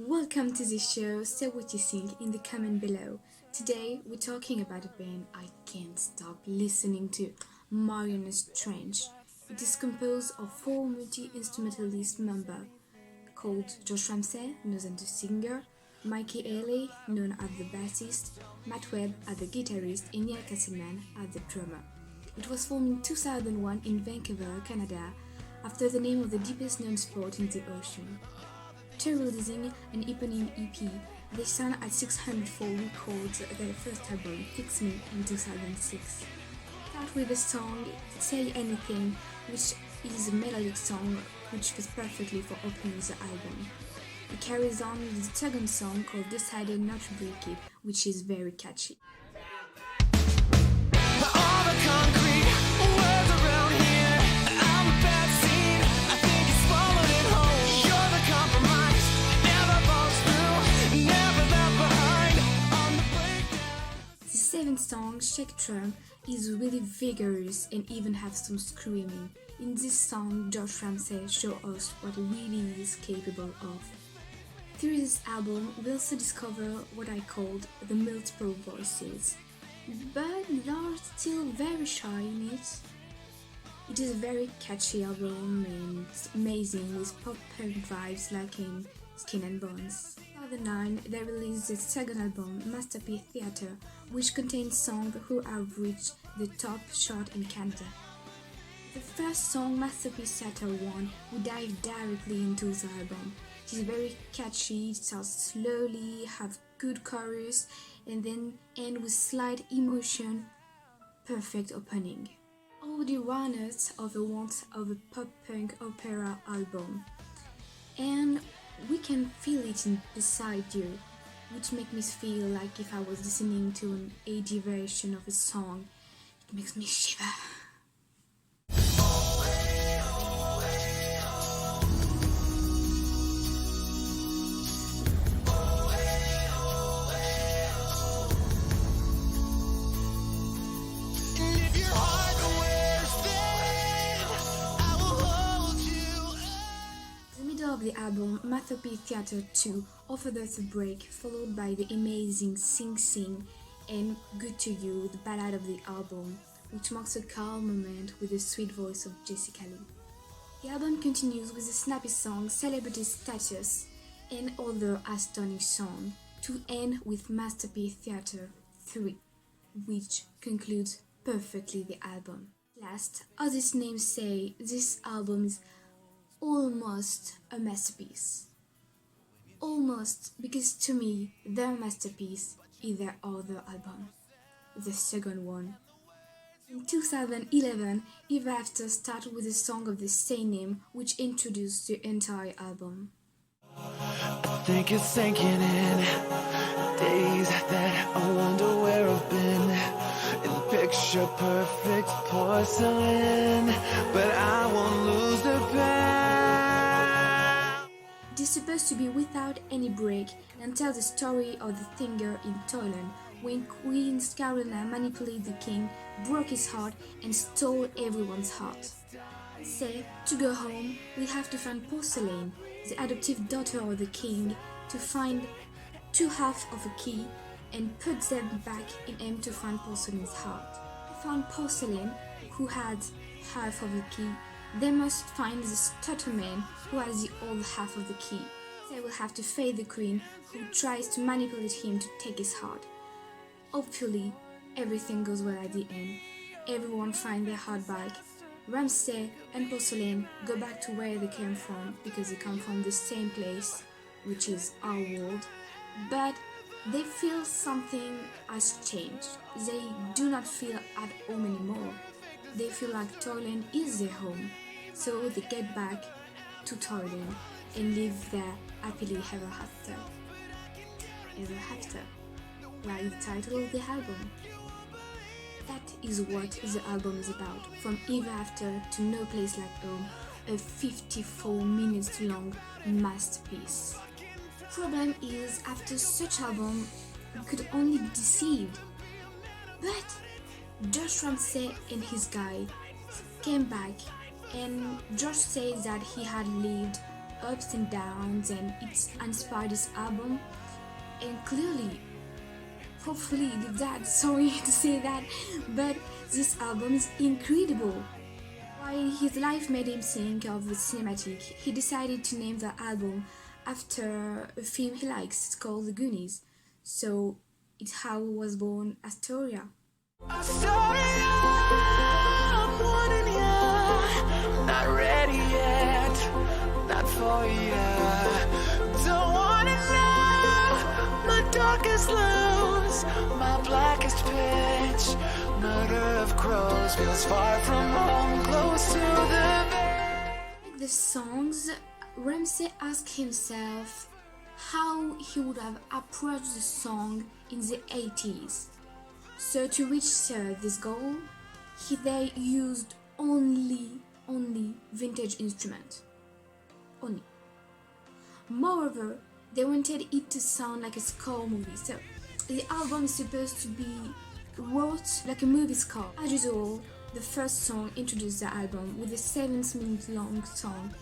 Welcome to the show. Say what you think in the comment below. Today we're talking about a band I can't stop listening to, Mariana Strange. It is composed of four multi-instrumentalist members called Josh Ramsey, known as the singer, Mikey Haley, known as the bassist, Matt Webb as the guitarist, and Neil Castleman as the drummer. It was formed in 2001 in Vancouver, Canada, after the name of the deepest known sport in the ocean. After releasing an eponym EP, they signed at 604 Records their first album, Fix Me, in 2006. Start with the song Say Anything, which is a melodic song which fits perfectly for opening the album. It carries on with the second song called Decided Not to Break It, which is very catchy. All the concrete words around here, I'm a bad scene. I think it's swallowed it whole. You're the compromise, never falls through, never left behind on the breakdown. The seventh song, Shake Drum, is really vigorous and even have some screaming. In this song, Josh Ramsey shows us what he really is capable of. Through this album, we also discover what I called the multiple voices, but they are still very shy in it. It is a very catchy album and it's amazing with pop-punk vibes like in Skin and Bones. In 2009, they released their second album, Masterpiece Theatre, which contains songs who have reached the top chart in Canada. The first song, Masterpiece Theatre 1, we dive directly into the album. It is very catchy, it starts slowly, have good chorus, and then end with slight emotion. Perfect opening. All the runners of the want of a pop-punk opera album. And we can feel it beside you, which makes me feel like if I was listening to an 80 version of a song. It makes me shiver. And if your heart wears thin, I will hold you up. The middle of the album, Masterpiece Theatre 2, offers us a break, followed by the amazing Sing Sing and Good to You, the ballad of the album, which marks a calm moment with the sweet voice of Jessica Lee. The album continues with the snappy song Celebrity Status and other astonishing songs, to end with Masterpiece Theatre 3, which concludes perfectly the album. Last, as its name say, this album is almost a masterpiece. Almost, because to me, their masterpiece is their other album, the second one. In 2011, Eve After started with a song of the same name, which introduced the entire album. Think it's sinking in. Days that I wonder where I've been. In picture perfect porcelain, but I won't lose the pen. It is supposed to be without any break and tell the story of the singer in Thailand when Queen Carolina manipulated the king, broke his heart and stole everyone's heart. Say, to go home, we have to find Porcelain, the adoptive daughter of the king, to find two halves of a key and put them back in aim to find Porcelain's heart. They found Porcelain, who had half of the key. They must find the Stutterman, who has the other half of the key. They will have to face the queen, who tries to manipulate him to take his heart. Hopefully, everything goes well at the end. Everyone finds their heart back. Ramsey and Porcelain go back to where they came from because they come from the same place, which is our world. But they feel something has changed. They do not feel at home anymore. They feel like Thailand is their home. So they get back to Thailand and live there happily ever after. Ever after. Like the title of the album. That is what the album is about. From Ever After to No Place Like Home, a 54 minutes long masterpiece. Problem is, after such album, you could only be deceived. But Josh Ramsey and his guy came back, and Josh said that he had lived ups and downs, and it's inspired this album. And clearly, hopefully, that, sorry to say that, but this album is incredible. While his life made him think of the cinematic, he decided to name the album after a film he likes. It's called The Goonies. So it's how was born Astoria. Astoria, I'm wanting ya. Not ready yet, not for ya. Don't wanna know my darkest lows, my blackest pitch. Murder of crows feels far from home, close to the Like the songs, Ramsey asked himself how he would have approached the song in the 80s. So to reach this goal, they used only vintage instruments. Only. Moreover, they wanted it to sound like a score movie. So the album is supposed to be wrote like a movie score. As usual, the first song introduced the album with a 7-minute long song,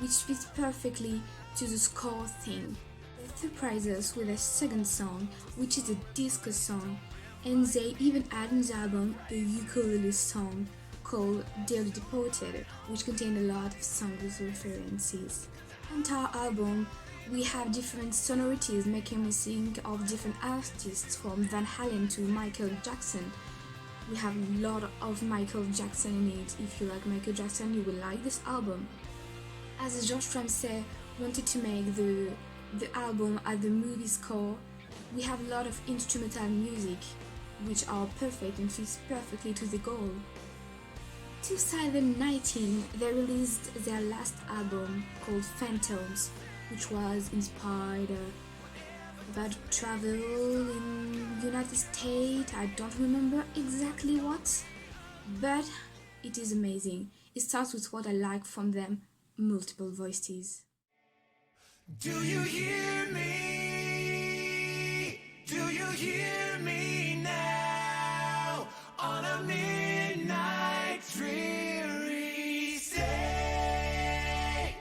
which fits perfectly to the score theme. They surprised us with a second song, which is a disco song, and they even add in the album a ukulele song called Dearly Deported, which contained a lot of songs references. On our album, we have different sonorities making me think of different artists from Van Halen to Michael Jackson. We have a lot of Michael Jackson in it. If you like Michael Jackson, you will like this album. As George Ramsey wanted to make the album as the movie score, we have a lot of instrumental music which are perfect and fits perfectly to the goal. 2019, they released their last album called Phantoms, which was inspired about travel in United States. I don't remember exactly what, but it is amazing. It starts with what I like from them, multiple voices. Do you hear me? Do you hear me now? On a midnight dreary stay.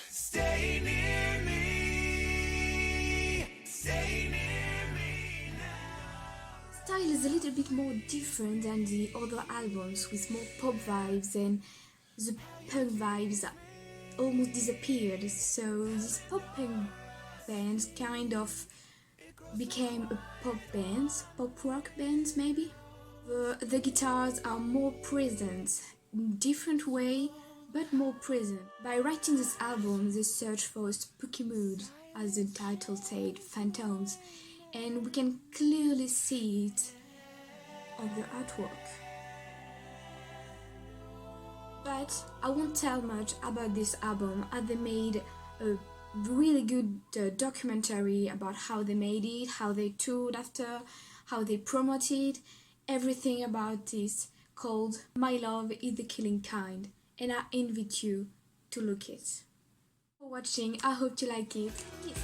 Stay near me. Stay near me now. Style is a little bit more different than the other albums, with more pop vibes, and the punk vibes almost disappeared. So these pop punk bands kind of became a pop rock bands maybe. The guitars are more present, in different way, but more present. By writing this album, they search for a spooky mood, as the title said, Phantoms, and we can clearly see it on the artwork. But I won't tell much about this album, as they made a really good documentary about how they made it, how they toured after, how they promoted, everything about this, called My Love is the Killing Kind, and I invite you to look it. For watching, I hope you like it. Peace.